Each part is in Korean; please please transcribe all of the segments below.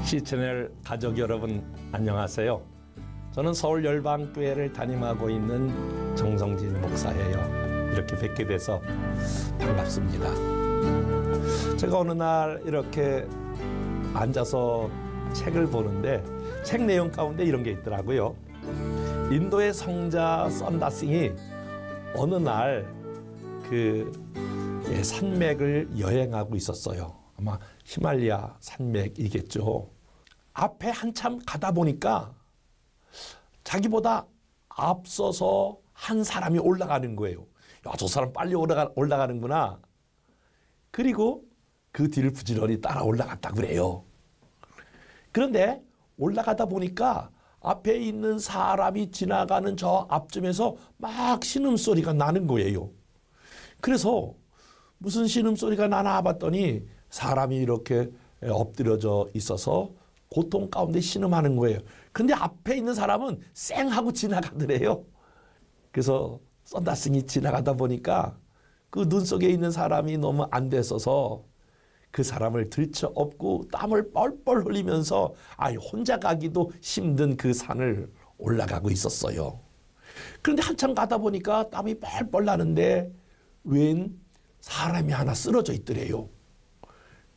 시채널 가족 여러분 안녕하세요. 저는 서울 열방교회를 담임하고 있는 정성진 목사예요. 이렇게 뵙게 돼서 반갑습니다. 제가 어느 날 이렇게 앉아서 책을 보는데 책 내용 가운데 이런 게 있더라고요. 인도의 성자 썬다싱이 어느 날 그 산맥을 여행하고 있었어요. 아마 히말리아 산맥이겠죠. 앞에 한참 가다 보니까 자기보다 앞서서 한 사람이 올라가는 거예요. 야, 저 사람 빨리 올라가는구나. 그리고 그 뒤를 부지런히 따라 올라갔다 그래요. 그런데 올라가다 보니까 앞에 있는 사람이 지나가는 저 앞쯤에서 막 신음소리가 나는 거예요. 그래서 무슨 신음소리가 나나 봤더니 사람이 이렇게 엎드려져 있어서 고통 가운데 신음하는 거예요. 근데 앞에 있는 사람은 쌩 하고 지나가더래요. 그래서 썬다싱이 지나가다 보니까 그 눈 속에 있는 사람이 너무 안 됐어서 그 사람을 들쳐업고 땀을 뻘뻘 흘리면서 혼자 가기도 힘든 그 산을 올라가고 있었어요. 그런데 한참 가다 보니까 땀이 뻘뻘 나는데 웬 사람이 하나 쓰러져 있더래요.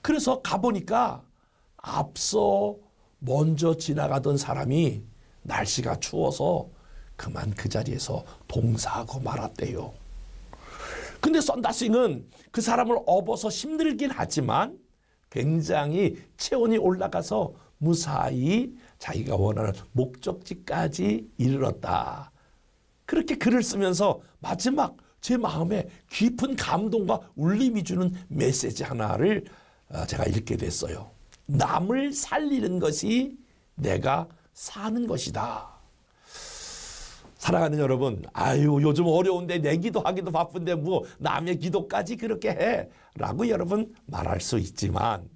그래서 가보니까 앞서 먼저 지나가던 사람이 날씨가 추워서 그만 그 자리에서 동사하고 말았대요. 근데 썬다싱은 그 사람을 업어서 힘들긴 하지만 굉장히 체온이 올라가서 무사히 자기가 원하는 목적지까지 이르렀다. 그렇게 글을 쓰면서 마지막 제 마음에 깊은 감동과 울림이 주는 메시지 하나를 제가 읽게 됐어요. 남을 살리는 것이 내가 사는 것이다. 사랑하는 여러분, 요즘 어려운데 내 기도하기도 바쁜데 뭐 남의 기도까지 그렇게 해? 라고 여러분 말할 수 있지만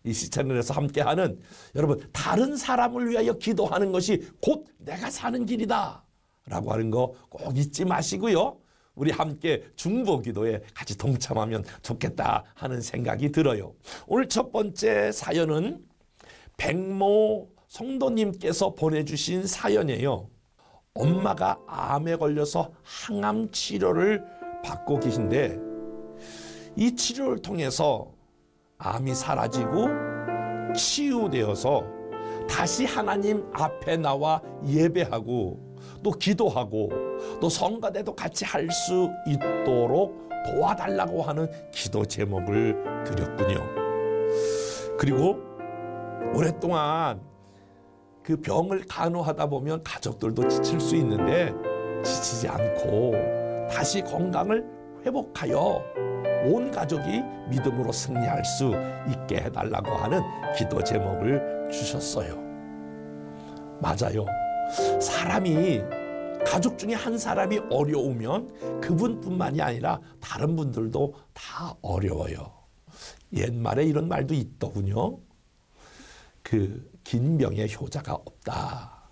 이 시채널에서 함께하는 여러분, 다른 사람을 위하여 기도하는 것이 곧 내가 사는 길이다 라고 하는 거 꼭 잊지 마시고요. 우리 함께 중보기도에 같이 동참하면 좋겠다 하는 생각이 들어요. 오늘 첫 번째 사연은 백모 성도님께서 보내주신 사연이에요. 엄마가 암에 걸려서 항암 치료를 받고 계신데 이 치료를 통해서 암이 사라지고 치유되어서 다시 하나님 앞에 나와 예배하고 또 기도하고 또 성가대도 같이 할 수 있도록 도와달라고 하는 기도 제목을 드렸군요. 그리고 오랫동안 그 병을 간호하다 보면 가족들도 지칠 수 있는데 지치지 않고 다시 건강을 회복하여 온 가족이 믿음으로 승리할 수 있게 해달라고 하는 기도 제목을 주셨어요. 맞아요. 사람이 가족 중에 한 사람이 어려우면 그분뿐만이 아니라 다른 분들도 다 어려워요. 옛말에 이런 말도 있더군요. 긴 병에 효자가 없다.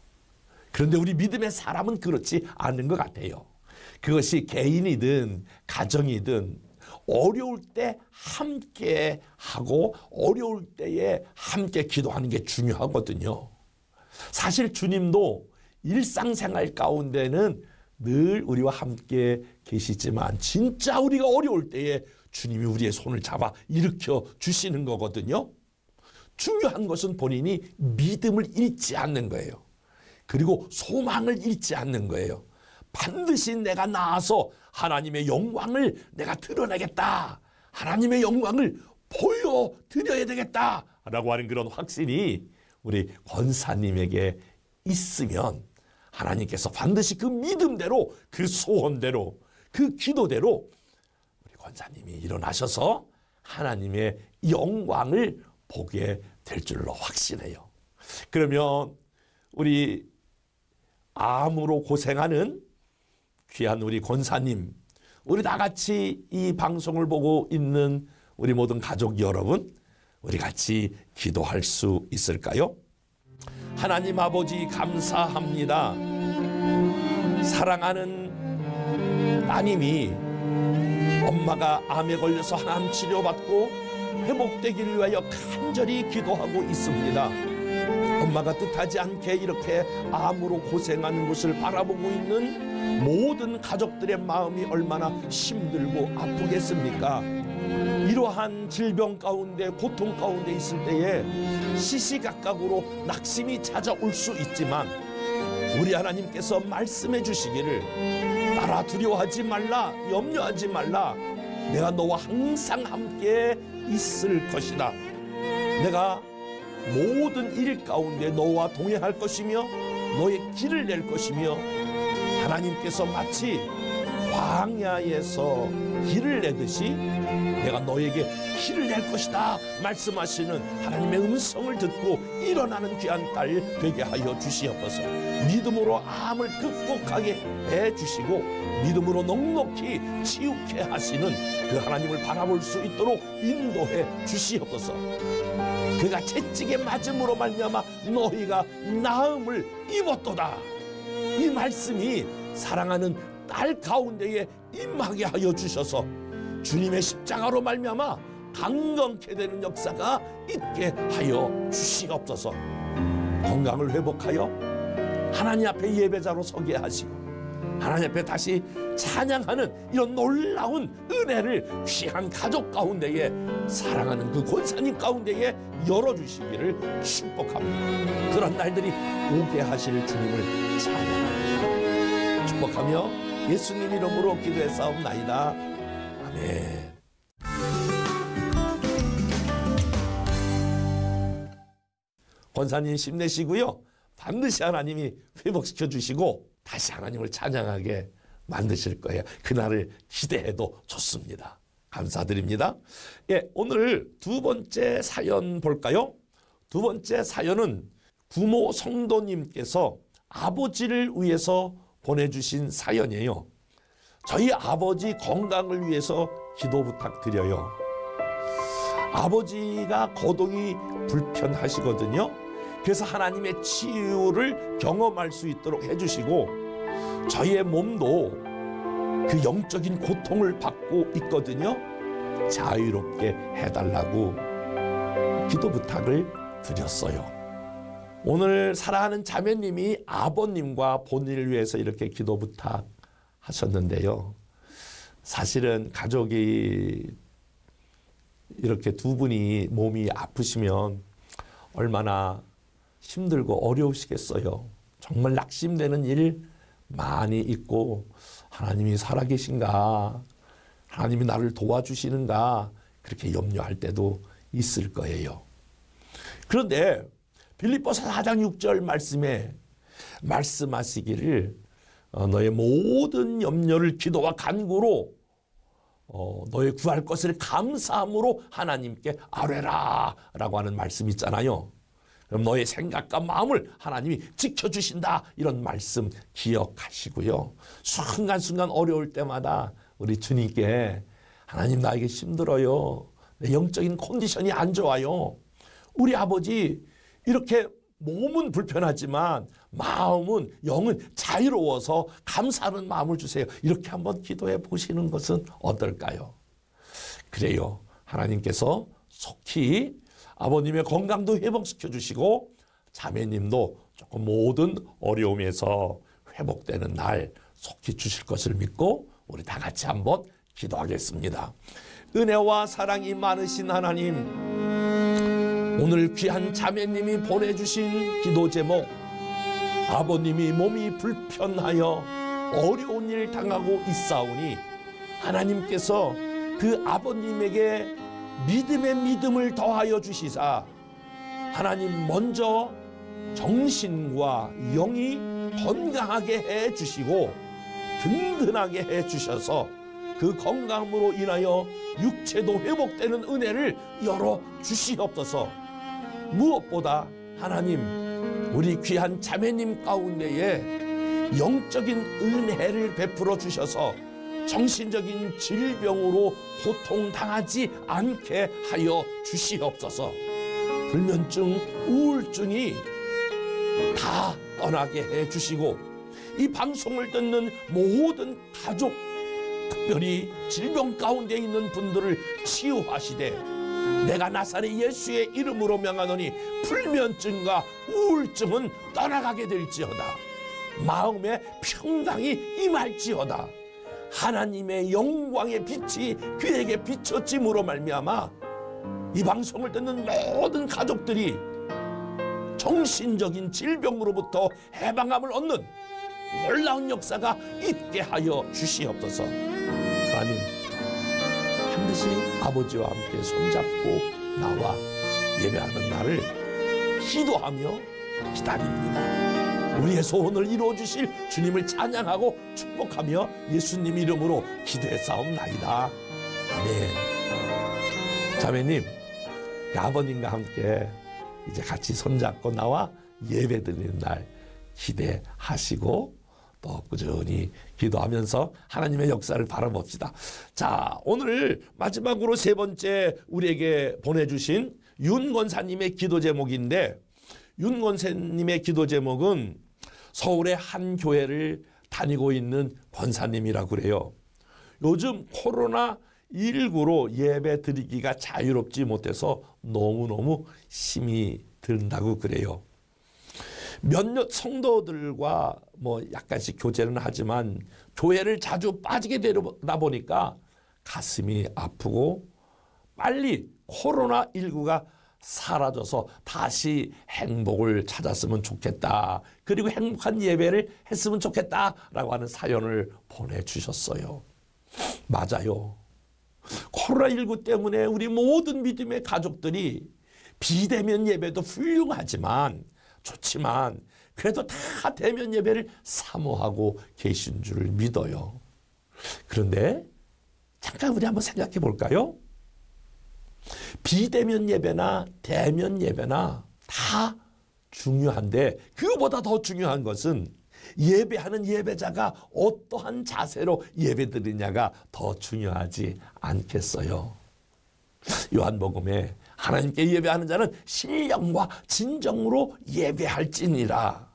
그런데 우리 믿음의 사람은 그렇지 않은 것 같아요. 그것이 개인이든 가정이든 어려울 때 함께 하고 어려울 때에 함께 기도하는 게 중요하거든요. 사실 주님도 일상생활 가운데는 늘 우리와 함께 계시지만 진짜 우리가 어려울 때에 주님이 우리의 손을 잡아 일으켜 주시는 거거든요. 중요한 것은 본인이 믿음을 잃지 않는 거예요. 그리고 소망을 잃지 않는 거예요. 반드시 내가 나아서 하나님의 영광을 내가 드러내겠다. 하나님의 영광을 보여드려야 되겠다. 라고 하는 그런 확신이 우리 권사님에게 있으면 하나님께서 반드시 그 믿음대로 그 소원대로 그 기도대로 우리 권사님이 일어나셔서 하나님의 영광을 보게 될 줄로 확신해요. 그러면 우리 암으로 고생하는 귀한 우리 권사님, 우리 다같이 이 방송을 보고 있는 우리 모든 가족 여러분, 우리 같이 기도할 수 있을까요? 하나님 아버지 감사합니다. 사랑하는 따님이 엄마가 암에 걸려서 항암 치료받고 회복되기를 위하여 간절히 기도하고 있습니다. 엄마가 뜻하지 않게 이렇게 암으로 고생하는 것을 바라보고 있는 모든 가족들의 마음이 얼마나 힘들고 아프겠습니까? 이러한 질병 가운데 고통 가운데 있을 때에 시시각각으로 낙심이 찾아올 수 있지만 우리 하나님께서 말씀해 주시기를 따라 두려워하지 말라, 염려하지 말라, 내가 너와 항상 함께 있을 것이다. 내가 모든 일 가운데 너와 동행할 것이며 너의 길을 낼 것이며 하나님께서 마치 광야에서 길을 내듯이 내가 너에게 길을 낼 것이다 말씀하시는 하나님의 음성을 듣고 일어나는 귀한 딸 되게 하여 주시옵소서. 믿음으로 암을 극복하게 해주시고 믿음으로 넉넉히 치유케 하시는 그 하나님을 바라볼 수 있도록 인도해 주시옵소서. 그가 채찍에 맞음으로 말미암아 너희가 나음을 입었도다. 이 말씀이 사랑하는 딸 가운데에 임하게 하여 주셔서 주님의 십자가로 말미암아 강건케 되는 역사가 있게 하여 주시옵소서. 건강을 회복하여 하나님 앞에 예배자로 서게 하시고 하나님 앞에 다시 찬양하는 이런 놀라운 은혜를 귀한 가족 가운데에 사랑하는 그 권사님 가운데에 열어주시기를 축복합니다. 그런 날들이 오게 하실 주님을 찬양합니다. 축복하며 예수님 이름으로 기도했사옵나이다. 아멘. 권사님 힘내시고요. 반드시 하나님이 회복시켜 주시고 다시 하나님을 찬양하게 만드실 거예요. 그날을 기대해도 좋습니다. 감사드립니다. 예, 오늘 두 번째 사연 볼까요? 두 번째 사연은 부모 성도님께서 아버지를 위해서 보내주신 사연이에요. 저희 아버지 건강을 위해서 기도 부탁드려요. 아버지가 거동이 불편하시거든요. 그래서 하나님의 치유를 경험할 수 있도록 해주시고 저희의 몸도 그 영적인 고통을 받고 있거든요. 자유롭게 해달라고 기도 부탁을 드렸어요. 오늘 사랑하는 자매님이 아버님과 본인을 위해서 이렇게 기도 부탁하셨는데요. 사실은 가족이 이렇게 두 분이 몸이 아프시면 얼마나 힘들고 어려우시겠어요. 정말 낙심되는 일 많이 있고 하나님이 살아계신가, 하나님이 나를 도와주시는가 그렇게 염려할 때도 있을 거예요. 그런데 빌립보서 4장 6절 말씀에 말씀하시기를 너의 모든 염려를 기도와 간구로 너의 구할 것을 감사함으로 하나님께 아뢰라 라고 하는 말씀이 있잖아요. 그럼 너의 생각과 마음을 하나님이 지켜주신다 이런 말씀 기억하시고요. 순간순간 어려울 때마다 우리 주님께 하나님 나에게 힘들어요. 내 영적인 컨디션이 안 좋아요. 우리 아버지 이렇게 몸은 불편하지만 마음은 영은 자유로워서 감사하는 마음을 주세요. 이렇게 한번 기도해 보시는 것은 어떨까요? 그래요. 하나님께서 속히 아버님의 건강도 회복시켜 주시고 자매님도 조금 모든 어려움에서 회복되는 날 속히 주실 것을 믿고 우리 다 같이 한번 기도하겠습니다. 은혜와 사랑이 많으신 하나님, 오늘 귀한 자매님이 보내주신 기도 제목, 아버님이 몸이 불편하여 어려운 일 당하고 있사오니 하나님께서 그 아버님에게 믿음의 믿음을 더하여 주시사 하나님 먼저 정신과 영이 건강하게 해 주시고 든든하게 해 주셔서 그 건강으로 인하여 육체도 회복되는 은혜를 열어 주시옵소서. 무엇보다 하나님 우리 귀한 자매님 가운데에 영적인 은혜를 베풀어 주셔서 정신적인 질병으로 고통당하지 않게 하여 주시옵소서. 불면증, 우울증이 다 떠나게 해주시고 이 방송을 듣는 모든 가족, 특별히 질병 가운데 있는 분들을 치유하시되 내가 나사렛 예수의 이름으로 명하노니 불면증과 우울증은 떠나가게 될지어다. 마음에 평강이 임할지어다. 하나님의 영광의 빛이 그에게 비춰짐으로 말미암아 이 방송을 듣는 모든 가족들이 정신적인 질병으로부터 해방함을 얻는 놀라운 역사가 있게 하여 주시옵소서. 하나님, 반드시 아버지와 함께 손잡고 나와 예배하는 날을 기도하며 기다립니다. 우리의 소원을 이루어주실 주님을 찬양하고 축복하며 예수님 이름으로 기도했사옵나이다. 아멘. 자매님, 아버님과 함께 이제 같이 손잡고 나와 예배드리는 날 기대하시고 또 꾸준히 기도하면서 하나님의 역사를 바라봅시다. 자, 오늘 마지막으로 세 번째 우리에게 보내주신 윤 권사님의 기도 제목인데, 윤 권사님의 기도 제목은 서울의 한 교회를 다니고 있는 권사님이라고 그래요. 요즘 코로나19로 예배 드리기가 자유롭지 못해서 너무너무 힘이 든다고 그래요. 몇몇 성도들과 뭐 약간씩 교제는 하지만 교회를 자주 빠지게 되다 보니까 가슴이 아프고 빨리 코로나19가 사라져서 다시 행복을 찾았으면 좋겠다. 그리고 행복한 예배를 했으면 좋겠다라고 하는 사연을 보내주셨어요. 맞아요. 코로나19 때문에 우리 모든 믿음의 가족들이 비대면 예배도 훌륭하지만 좋지만 그래도 다 대면 예배를 사모하고 계신 줄 믿어요. 그런데 잠깐 우리 한번 생각해 볼까요? 비대면 예배나 대면 예배나 다 중요한데 그거보다 더 중요한 것은 예배하는 예배자가 어떠한 자세로 예배드리냐가 더 중요하지 않겠어요? 요한복음에 하나님께 예배하는 자는 신령과 진정으로 예배할지니라.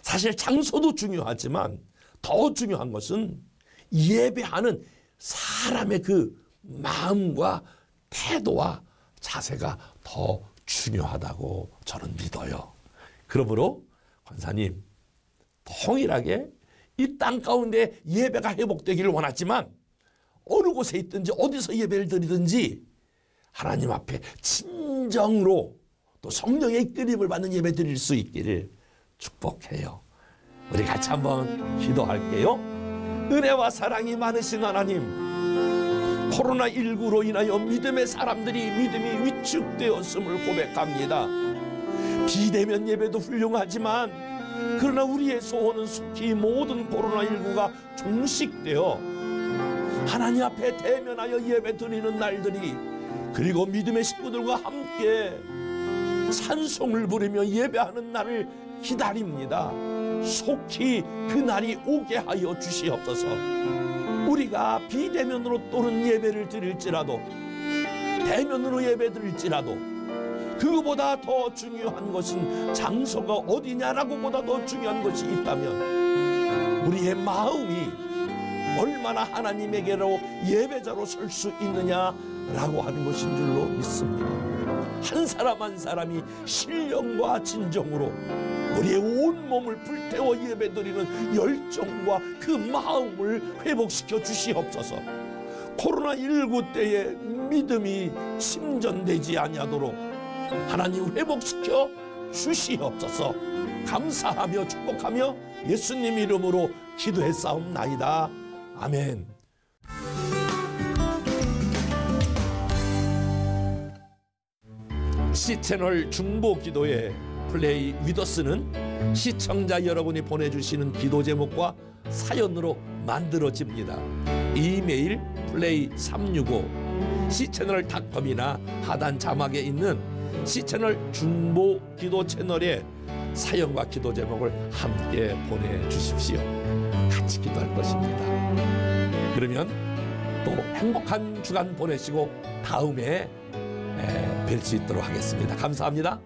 사실 장소도 중요하지만 더 중요한 것은 예배하는 사람의 그 마음과 태도와 자세가 더 중요하다고 저는 믿어요. 그러므로 권사님, 통일하게 이 땅 가운데 예배가 회복되기를 원하지만 어느 곳에 있든지 어디서 예배를 드리든지 하나님 앞에 진정으로 또 성령의 이끌림을 받는 예배 드릴 수 있기를 축복해요. 우리 같이 한번 기도할게요. 은혜와 사랑이 많으신 하나님, 코로나19로 인하여 믿음의 사람들이 믿음이 위축되었음을 고백합니다. 비대면 예배도 훌륭하지만 그러나 우리의 소원은 속히 모든 코로나19가 종식되어 하나님 앞에 대면하여 예배 드리는 날들이, 그리고 믿음의 식구들과 함께 찬송을 부르며 예배하는 날을 기다립니다. 속히 그 날이 오게 하여 주시옵소서. 우리가 비대면으로 또는 예배를 드릴지라도 대면으로 예배 드릴지라도 그거보다 더 중요한 것은 장소가 어디냐라고 보다 더 중요한 것이 있다면 우리의 마음이 얼마나 하나님에게로 예배자로 설 수 있느냐라고 하는 것인 줄로 믿습니다. 한 사람 한 사람이 신령과 진정으로 우리의 온몸을 불태워 예배드리는 열정과 그 마음을 회복시켜 주시옵소서. 코로나19 때에 믿음이 침전되지 아니하도록 하나님 회복시켜 주시옵소서. 감사하며 축복하며 예수님 이름으로 기도했사옵나이다. 아멘. C채널 중보기도의 플레이 위더스는 시청자 여러분이 보내주시는 기도 제목과 사연으로 만들어집니다. 이메일 play365 C채널.com이나 하단 자막에 있는 C채널 중보기도 채널에 사연과 기도 제목을 함께 보내주십시오. 같이 기도할 것입니다. 그러면 또 행복한 주간 보내시고 다음에 뵐 수 있도록 하겠습니다. 감사합니다.